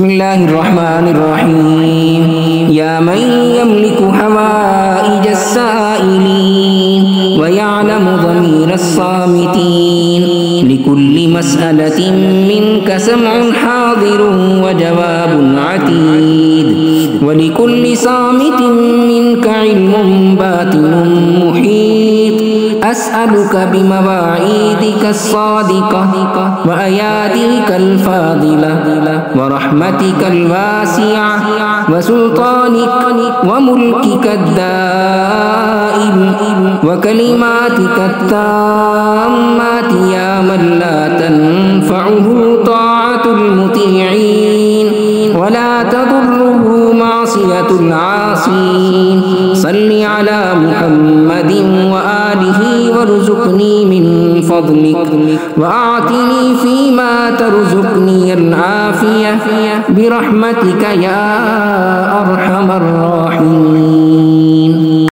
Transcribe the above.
बिस्मिल्लाहिर्रहमानिर्रहीम। या मन यमलिकु हवाइज अस्साइलीन व यअलमु ज़मीर अस्सामितीन लिकुल्लि मसअलतिन मिनका समउन हाज़िरुन व जवाबुन अतीद व लिकुल्लि सामितिन मिनका इल्मुन बातिनुन मुहीत। अस्अलुका बिमवाईदिका अस्सादिका व अयादिका अल-फादिला व रहमतिका अल-वासिआ व सुल्तानिका व मुल्किका अद-दाइम व कलिमातिका अत-ताम्माति या मन ला तनफ़अहु ताअतुल मुतीईन व ला तदुर्रुहु मासियतुल आसीन। सल्लि अला मुहम्मदिन व आलिहि वरज़ुक़नी मिन फ़ज़लिक व आतिनी फ़ीमा तरज़ुक़नी अल-आफ़िया बिरहमतिका या अरहमर राहिमीन।